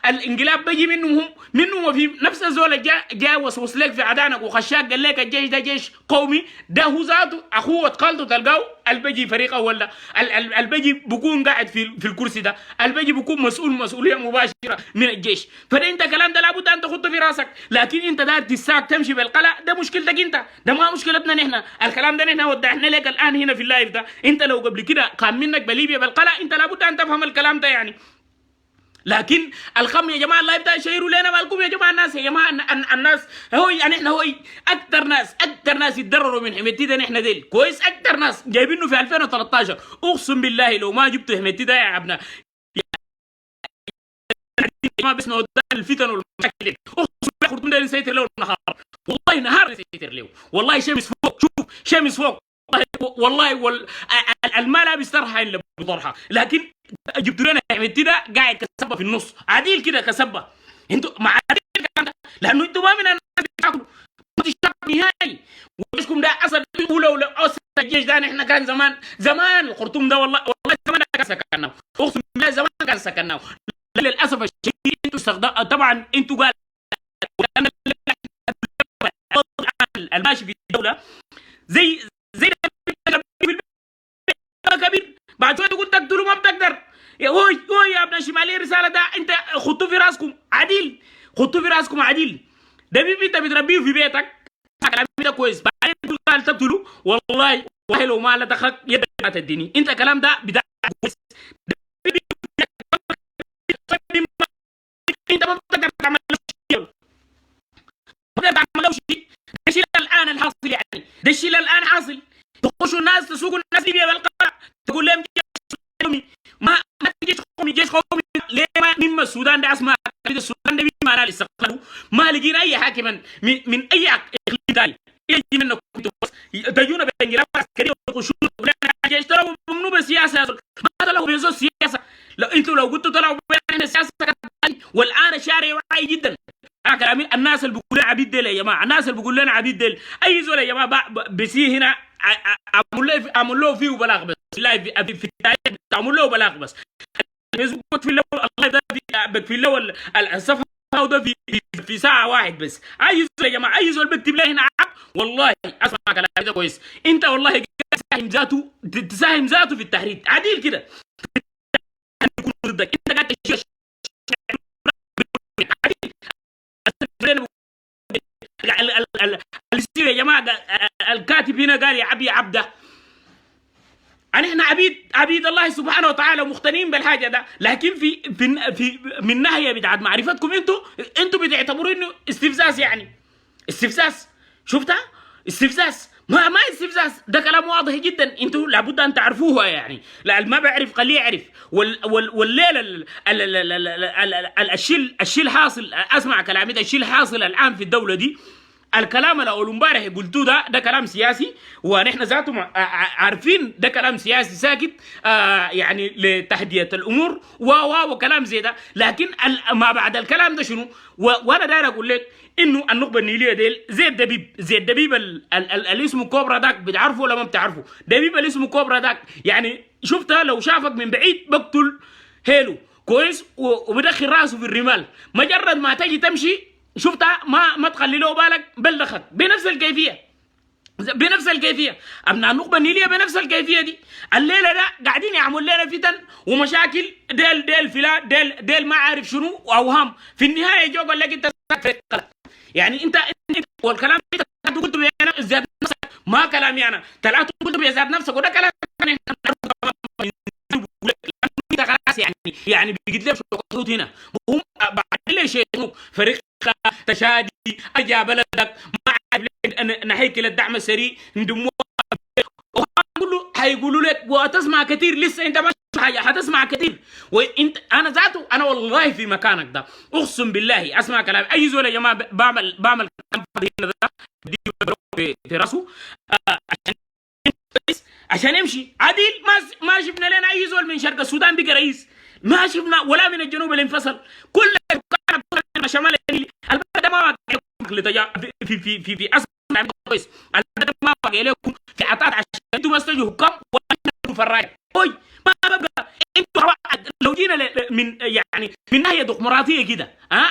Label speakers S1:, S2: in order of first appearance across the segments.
S1: الانقلاب بيجي منهم وفي نفس الزول جاء وسوس لك في عدانك وخشاك قال لك الجيش ده جيش قومي، ده هو ذاته اخوه خالته تلقاه البيجي فريق اول ده، البيجي بيكون قاعد في الكرسي ده، البيجي بيكون مسؤوليه مباشره من الجيش. فده انت الكلام ده لابد ان تحطه في راسك. لكن انت داير تساق تمشي بالقلع، ده مشكلتك انت، ده ما مشكلتنا نحن. الكلام ده نحن وضحنا لك الان هنا في اللايف ده. انت لو قبل كده قام منك بليبيا بالقلع انت لابد ان تفهم الكلام ده يعني. لكن الخم يا جماعه الله يبدا يشيروا لنا مالكم يا جماعه. الناس يا جماعه الناس هو يعني احنا هو اكثر ناس يتضرروا من حميتي ده نحن ديل كويس. اكثر ناس جايبينه في 2013 اقسم بالله لو ما جبتوا حميتي ده يا ابناء ما بسمعوا الفتن والمشاكل. اقسم بالله خرطوم ده نسيتر له النهار، والله نهار نسيتر له، والله شمس فوق، شوف شمس فوق والله المال لا بيسترحى الا بطرحه. لكن جبتوا لنا حميتي ده قاعد كسبه في النص عديل كده كسبه. انتوا مع عديل الكلام ده لانه انتوا ما من الناس بتاكلوا نهائي. وجيشكم ده اصلا لو اصلا الجيش ده نحن كان زمان الخرطوم ده والله زمان كان سكناه، اقسم بالله زمان كان سكناه. للاسف الشديد انتوا طبعا انتوا قال الماشي في الدوله زي كبير بعد شويه تقول تقتلوا ما بتقدر. هو يا ابن الشماليه الرساله ده انت خطوه في راسكم عديل، خطوه في راسكم عديل. ده بيبي انت بتربيه في بيتك كلام ده كويس، بعدين تقول تقتلوا والله لو ما لا دخلت يد تديني انت الكلام ده بتاع كويس. انت ما بتقدر تعمل شيء، ما بتقدر تعمل شيء. ده الشيء الان الحاصل يعني، ده الشيء الان حاصل. تخشوا الناس تسوقوا الناس ليبيا بالقرع تقول لهم ما جيش قومي جيش قومي ليه ما مما السودان ده اسمها السودان ده ما نال استقلال ما لقينا اي حاكم من اي اقليم ثاني يجي منكم بس تجونا بانجلاب عسكريه وتخشوا جيش طلعوا منو بالسياسه ما طلعوا بيزو سياسه. لو قلتوا طلعوا بين السياسه والان الشارع واعي جدا. كلامي الناس اللي بيقولوا لنا عبيد ديل يا جماعه، الناس اللي بيقولوا لنا عبيد ديل اي زول يا جماعه بسي هنا اعمل له فيه بلاغ بس في التاريخ تعمل له بلاغ بس في الاول الله ده في الاول الصفحه ده في ساعه واحد بس. اي زول يا جماعه اي زول بكتب لي هنا والله اسمع كلام ده كويس. انت والله تساهم ذاته في التحريض عديل كده يكون ضدك. انت قاعد تشيل يا جماعه الكاتب هنا قال يا عبي عبده احنا عبيد الله سبحانه وتعالى ومقتنعين بالحاجه ده. لكن في من ناحيه بتاعت معرفتكم انتوا بتعتبروا انه استفزاز يعني استفزاز. شفتها استفزاز ما استفزاز، ده كلام واضح جدا انتوا لابد ان تعرفوه يعني. لا ما بعرف خليه يعرف. والليله الشيء الحاصل اسمع كلامي ده الشيء الحاصل الان في الدوله دي الكلام اللي اول امبارح قلتوه ده كلام سياسي ونحن ذاته عارفين ده كلام سياسي ساكت يعني لتهدئه الامور وكلام زي ده. لكن ما بعد الكلام ده شنو؟ وانا داير اقول لك انه النخبه النيليه ديل زي الدبيب اللي اسمه كوبرا داك، بتعرفه ولا ما بتعرفه؟ دبيب اللي اسمه كوبرا داك يعني شفتها لو شافك من بعيد بقتل هيلو كويس وبدخل راسه في الرمال. مجرد ما تجي تمشي شفتها ما تخلي له بالك بلغك بنفس الكيفيه. ابناء النخبه النيليه بنفس الكيفيه دي. الليله ده قاعدين يعملوا لنا فتن ومشاكل ديل فلان ديل ما عارف شنو واوهام. في النهايه جو قال لك انت يعني انت والكلام انت قلت بزياده نفسك ما كلامي انا، طلعت قلت بزياده نفسك وده كلام خلاص يعني بيجي لك شوط هنا هم بعد لي شيء فريق تشادي اجا بلدك ما عارف نهيكل الدعم السريع ندموه كله هيقولوا لك وتسمع كثير. لسه انت ما حاجه هتسمع كثير. وانت انا ذاته انا والله في مكانك ده اقسم بالله اسمع كلام اي زول يا جماعه بعمل كلام في راسه عشان يمشي عديل. ما شفنا لنا اي زول من شرق السودان بقى رئيس، ما شفنا ولا من الجنوب اللي انفصل. كل شمال البلد ما في اسمع كويس. البلد ما باقي لكم في عطاء عشان انتم استجوا حكام وانتم في الرايه. ما بقى انتوا لو جينا من يعني من ناحيه ديمقراطيه كده،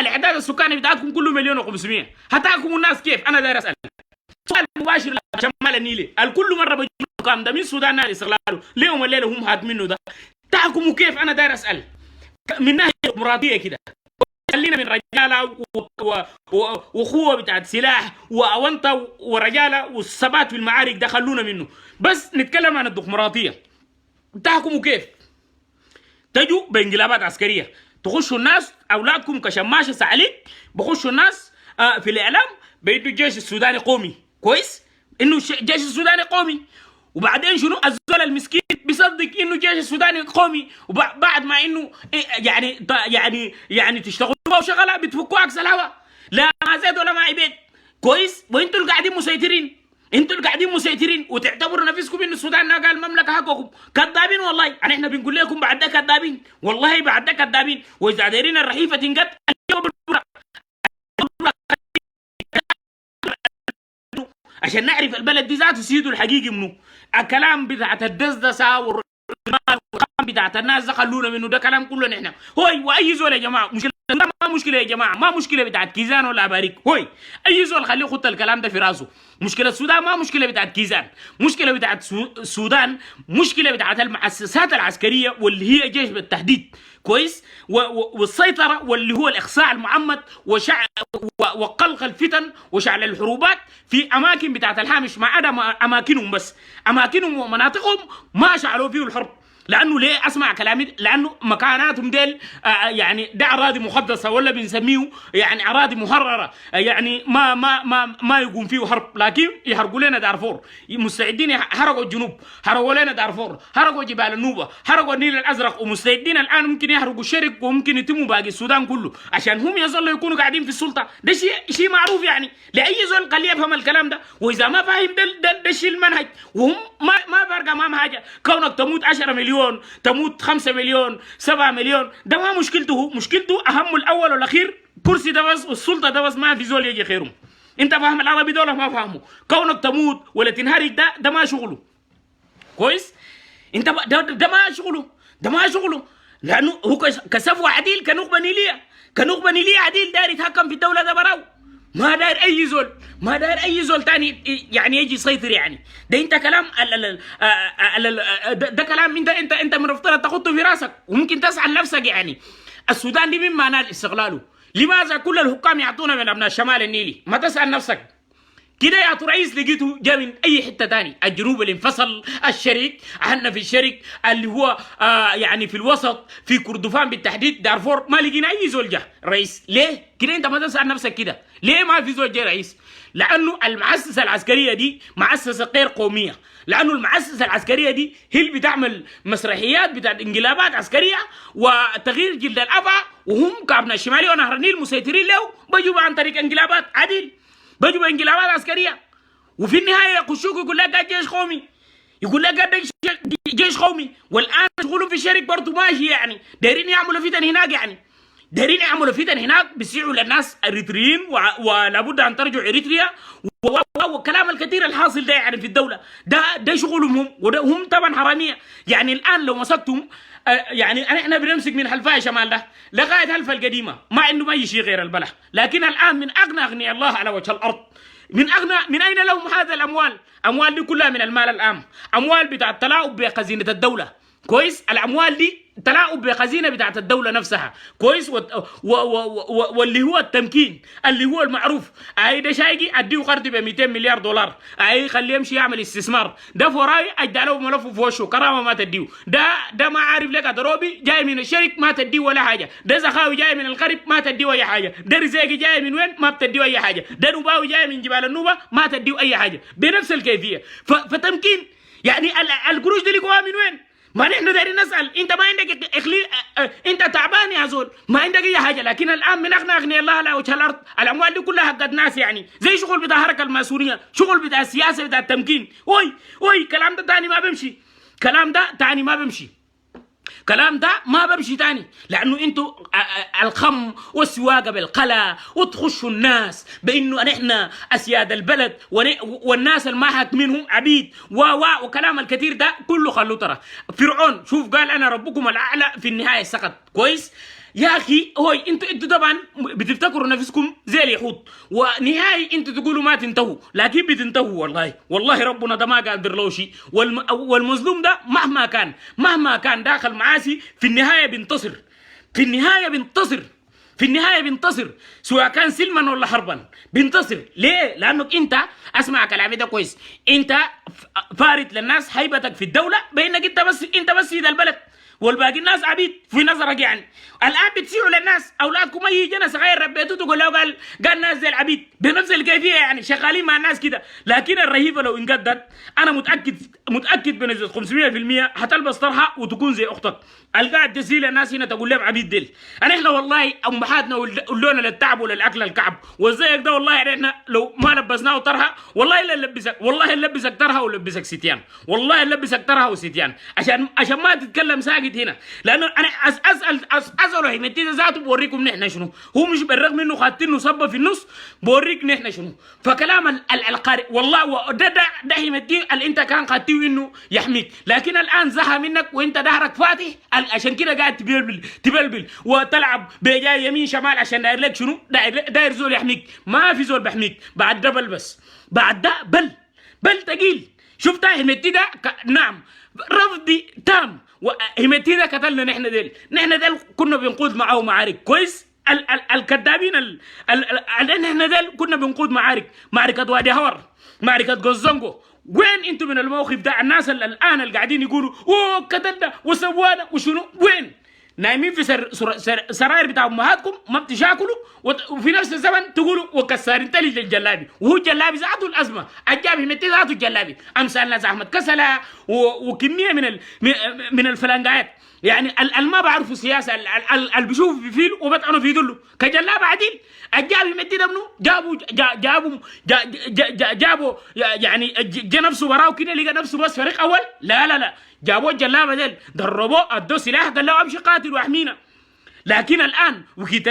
S1: الاعداد السكاني بتاعتكم كله 1,500,000، هتحكموا الناس كيف؟ انا داير اسال سؤال مباشر لشمال النيل، الكل مره بيجيب الحكام ده من السودان نال استقلاله ليهم الليله هم هاتمينه ده، تحكموا كيف؟ انا داير اسال من ناحيه ديمقراطيه كده. خلينا من رجاله وقوه بتاعت سلاح واونطه ورجاله والثبات في المعارك ده خلونا منه، بس نتكلم عن الديمقراطيه. تحكموا كيف؟ تجوا بانقلابات عسكريه، تخشوا الناس اولادكم كشماشه سعليك بخشوا الناس في الاعلام بيدوا الجيش السوداني قومي، كويس؟ انه الجيش السوداني قومي، وبعدين شنو؟ الزول المسكين بيصدق انه الجيش السوداني قومي، وبعد ما انه يعني تشتغلوا وشغله بتفكوا عكس الهوا، لا ما زيد ولا ما عبيد، كويس؟ وانتوا اللي قاعدين مسيطرين، انتوا اللي قاعدين مسيطرين وتعتبروا نفسكم ان السودان ناقه المملكه حقكم. كذابين والله، يعني احنا بنقول لكم بعد ده كذابين، والله بعد ده كذابين. واذا دايرين الرحيفه تنقط عشان نعرف البلد دي ذاته سيده الحقيقي منه. الكلام بتاعت الدسدسه والكلام بتاعت الناس ده خلونا منه، ده كلام كله نحن هوي. واي زول يا جماعه مشكله ما مشكله يا جماعه، ما مشكله بتاعت كيزان ولا اباريك، هوي اي زول خليه يخط الكلام ده في راسه. مشكله السودان ما مشكله بتاعت كيزان، مشكله بتاعت السودان مشكله بتاعت المؤسسات العسكريه واللي هي جيش بالتحديد، كويس؟ والسيطره واللي هو الاخصاء المعمد وقلق الفتن وشعل الحروبات في اماكن بتاعت الهامش، ما عدا اماكنهم بس، اماكنهم ومناطقهم ما شعلوا فيه الحرب. لانه ليه؟ اسمع كلامي، لانه مكاناتهم ديل يعني ده اراضي مقدسه ولا بنسميه يعني اراضي محرره، يعني ما يقوم فيه حرب، لكن يحرقوا لنا دارفور، مستعدين حرقوا الجنوب، حرقوا لنا دارفور، حرقوا جبال النوبه، حرقوا النيل الازرق، ومستعدين الان ممكن يحرقوا الشرق وممكن يتموا باقي السودان كله عشان هم يظلوا يكونوا قاعدين في السلطه. ده شيء معروف يعني لاي زول قال يفهم الكلام ده، واذا ما فاهم ده شيء المنهج، وهم ما فرق امام حاجه. كونك تموت 10 مليون، تموت 5 مليون، 7 مليون، ده ما مشكلته، مشكلته اهم الاول والاخير كرسي ده بس والسلطه ده بس، ما في زول يجي خيرهم. انت فاهم العربي دول ما فاهمه، كونك تموت ولا تنهرج ده ما شغله، كويس؟ انت ده ما شغله، ده ما شغله، لانه هو كسفوه عديل، كنخبه نيليه عديل داير يتحكم في الدوله ده براو، ما داير اي زول تاني يعني يجي يسيطر. يعني ده انت كلام ده كلام انت من المفترض تحطه في راسك وممكن تسأل نفسك. يعني السودان دي مما نال استقلاله، لماذا كل الحكام يعطونا من ابناء الشمال النيلي؟ ما تسأل نفسك كده يا رئيس لقيته جا من اي حته تاني، الجنوب اللي انفصل، الشرق عنا في الشرق اللي هو يعني في الوسط، في كردفان بالتحديد، دارفور، ما لقينا اي زول جا رئيس. ليه كده؟ انت ما تسال نفسك كده ليه ما في زول جا رئيس؟ لانه المؤسسه العسكريه دي مؤسسه غير قوميه، لانه المؤسسه العسكريه دي هي اللي بتعمل مسرحيات بتاعت انقلابات عسكريه وتغيير جلد الافعى، وهم كابنا الشمالي ونهر النيل مسيطرين له، بيجوا عن طريق انقلابات عديل، بيجوا انقلابات عسكريه، وفي النهايه يخشوك يقول لك جيش قومي، يقول لك جيش قومي. والان شغلهم في الشرق برضه ماشي، يعني دايرين يعملوا فتن هناك، يعني دايرين يعملوا فتن هناك، بيسيعوا للناس اريتريين ولابد ان ترجعوا اريتريا، والكلام الكثير الحاصل ده يعني في الدوله ده شغلهم هم، وهم طبعا حراميه. يعني الان لو مسكتم يعني احنا بنمسك من حلفاء شمال ده لغايه حلفا القديمه ما عنده اي شيء غير البلح، لكن الان من اغنى اغنياء الله على وجه الارض، من اين لهم هذا الاموال؟ اموال دي كلها من المال العام، اموال بتاع التلاعب بخزينه الدوله، كويس؟ الاموال دي تلاعب بخزينه بتاعت الدوله نفسها، كويس؟ واللي هو التمكين اللي هو المعروف، اي ده شايجي اديه قرض ب 200 مليار دولار، اي خليه يمشي يعمل استثمار، ده فوراي اداله ملفه في وشه، كرامه ما تديه، ده ما عارف لك دروبي جاي من الشرك ما تديه ولا حاجه، ده زخاوي جاي من القرب ما تديه اي حاجه، ده رزاقي جاي من وين ما بتديه اي حاجه، ده نوباوي جاي من جبال النوبه ما تديه اي حاجه، بنفس الكيفيه. فتمكين يعني القروش دي لقوها من وين؟ ما نحن دايرين نسال، انت ما عندك انت تعبان يا زول، ما عندك اي حاجه، لكن الان من اغنى اغنياء الله على وجه الارض، الاموال دي كلها حقت ناس، يعني زي شغل بتاع الحركه الماسونيه، شغل بتاع السياسه بتاع التمكين. الكلام ده تاني ما بيمشي، الكلام ده تاني ما بيمشي. كلام ده ما بمشي تاني، لانه انتوا الخم والسواقه بالقلا وتخشوا الناس بانه نحن اسياد البلد والناس اللي ما حاكمينهم عبيد وكلام الكثير ده كله خلوه. ترى فرعون شوف قال انا ربكم الاعلى، في النهايه سقط. كويس يا اخي، هوي انتوا طبعا بتفتكروا نفسكم زي اليهود، ونهاية انتوا تقولوا ما تنتهوا، لكن بتنتهوا. والله ربنا ده ما قادر له شيء. والمظلوم ده مهما كان داخل معاسي في النهايه بينتصر، في النهايه بينتصر سواء كان سلما ولا حربا بينتصر. ليه؟ لانك انت اسمع كلامي ده كويس، انت فارت للناس هيبتك في الدوله بانك انت بس سيد البلد، والباقي الناس عبيد في نظرك. يعني الان بتسيعوا للناس، اولادكم اي جنة صغير ربيتوه تقول له قال الناس زي العبيد بنفس الكيفيه، يعني شغالين مع الناس كده. لكن الرهيفه لو انقدت انا متاكد بنسبه 500% هتلبس طرحه وتكون زي اختك القاعد تسيل الناس هنا تقول لهم عبيد ديل. احنا والله امهاتنا ولونا للتعب وللاكل الكعب، وزيك ده والله احنا لو ما لبسناه طرحه والله لا نلبسك، والله نلبسك طرحه ولبسك ستيان، والله نلبسك طرحه وستيان عشان ما تتكلم ساكت هنا. لانه انا اساله همتي ذاته بوريكم نحن شنو، هو مش بالرغم انه خاطينه صبه في النص بوريك نحن شنو. فكلام القارئ والله ده همتي اللي انت كان خاطيه انه يحميك، لكن الان زهى منك وانت ظهرك فاتح، عشان كده قاعد تبلبل وتلعب بجاي يمين شمال عشان داير لك شنو، داير زول يحميك. ما في زول بيحميك بعد ده، بس بعد ده بل تقيل. شفتها همتي ده نعم رفضي تام، وهمتي ده قتلنا نحن ديل كنا بنقود معاه معارك. كويس الكذابين نحن ديل كنا بنقود معركة وادي هور، معركة غوزونغو. وين انتم من الموقف ده؟ الناس الان اللي قاعدين يقولوا اوه قتلنا وسوانا وشنو، وين؟ نايمين في سراير بتاع امهاتكم ما بتشاكلوا، وفي نفس الزمن تقولوا وكسارين تلج الجلابي، وهو الجلابي ذاته الازمه، الجابي متي ذاته الجلابي، امثال ناس احمد كسله وكميه من الفلنجات. يعني ما بعرفوا سياسه، اللي بيشوفوا في فيل وبطعنوا في دله كجلاب عديل. الجابي متي ده منو؟ جابوا يعني جا نفسه وراه كده لقى نفسه بس فريق اول. لا جابوا الجلابه ديل دربوه ادوا سلاح قال له امشي قاتل واحمينا. لكن الان وكيت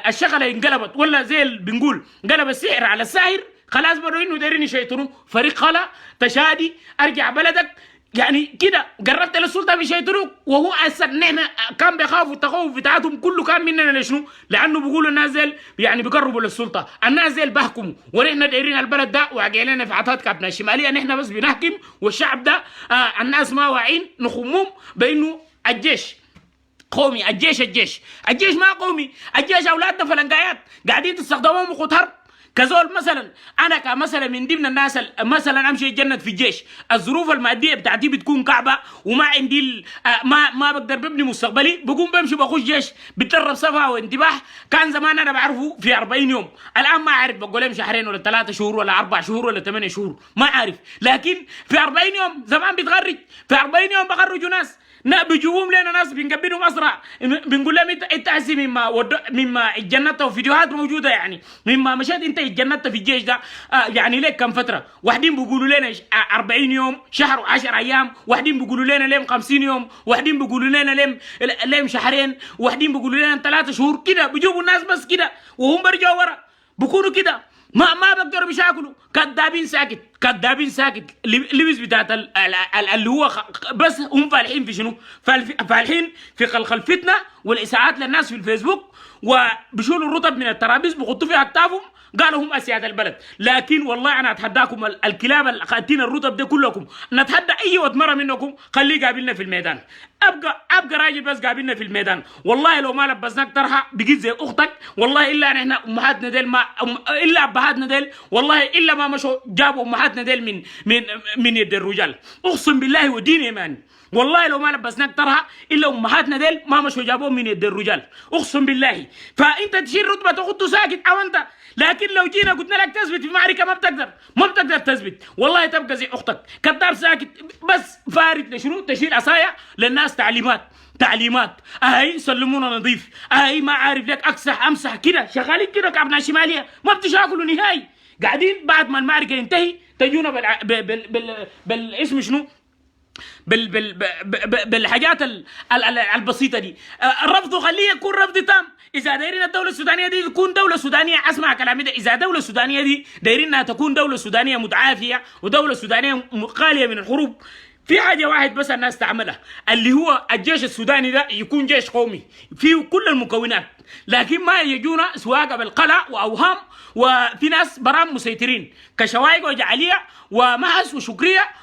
S1: الشغله انقلبت، ولا زي اللي بنقول قلب السحر على الساحر، خلاص بدوا انه دايرين يشيطنوا فريق خلا تشادي ارجع بلدك. يعني كده قربت للسلطه بيشيطنوك، وهو نحن كان بيخافوا التخوف بتاعتهم كله كان مننا. لشنو؟ لانه بيقولوا الناس زي يعني بيقربوا للسلطه، الناس زي بيحكموا، ونحن دايرين البلد ده واقع لنا في عطات كابنا الشماليه نحن بس بنحكم، والشعب ده الناس ما واعيين نخمهم بانه الجيش قومي. الجيش ما قومي، الجيش اولادنا فلنقايات قاعدين تستخدموهم مخوت حرب. كزول مثلا انا كمثلا من ضمن الناس مثلا امشي الجنة في الجيش، الظروف الماديه بتاعتي بتكون كعبه وما عندي ما بقدر ببني مستقبلي، بقوم بمشي بخش جيش بتدرب صفا وانتباه. كان زمان انا بعرفه في 40 يوم، الان ما عارف بقول لهم شهرين ولا 3 شهور ولا 4 شهور ولا 8 شهور ما عارف. لكن في 40 يوم زمان بتغرج، في 40 يوم بخرجوا ناس بيجيبوهم لنا ناس بنقبلهم اسرع، بنقول لهم انت هسي مما اتجندت، وفيديوهات موجوده يعني مما مشيت انت اتجندت في الجيش ده يعني ليك كم فتره. واحدين بيقولوا لنا 40 يوم، شهر و10 ايام، واحدين بيقولوا لنا لهم 50 يوم، واحدين بيقولوا لنا لهم شهرين، واحدين بيقولوا لنا 3 شهور. كده بيجيبوا الناس بس كده وهم برجعوا ورا بيكونوا كده ما بقدروا بيشاكلوا. كذابين ساكت لبس بتاعت اللي هو بس هم فالحين في شنو؟ فالحين في خلق الفتنه والاساءات للناس في الفيسبوك، وبيشيلوا الرطب من الترابيز بيحطوا فيها اكتافهم قالوا هم اسياد البلد. لكن والله انا اتحداكم الكلاب اللي خاتين الرطب ده كلكم، نتحدى اي مره منكم خليه قابلنا في الميدان. ابقى راجل بس قابلنا في الميدان. والله لو ما لبسناك طرحه بقيت زي اختك، والله الا نحن امهاتنا ديل ما الا ابهاتنا ديل والله الا ما مشوا جابوا امهاتنا ديل من يد الرجال. اقسم بالله ودين ايماني والله لو ما لبسناك طرحه الا امهاتنا ديل ما مشوا جابوهم من يد الرجال، اقسم بالله. فانت تشيل رتبه تاخده ساكت او انت، لكن لو جينا قلنا لك تثبت في معركه ما بتقدر تثبت، والله تبقى زي اختك كذاب ساكت بس فارد لشنو؟ تشيل عصايه للناس تعليمات اهي سلمونا نظيف، اهي ما عارف لك اكسح امسح كده، شغالين كده كابنا شماليه ما بتشاكلوا نهائي. قاعدين بعد ما المعركه ينتهي تجونا بالاسم شنو؟ بالحاجات البسيطه دي. الرفض خليه يكون رفض تام. اذا دايرين الدوله السودانيه دي تكون دوله سودانيه، اسمع كلامي ده، اذا دوله سودانيه دي دايرين انها تكون دوله سودانيه متعافيه ودوله سودانيه خاليه من الحروب، في حاجه واحد بس الناس تعملها، اللي هو الجيش السوداني ده يكون جيش قومي فيه كل المكونات، لكن ما يجونا سواقه بالقلع واوهام، وفي ناس برام مسيطرين كشوايق وجعليه ومهس وشكريه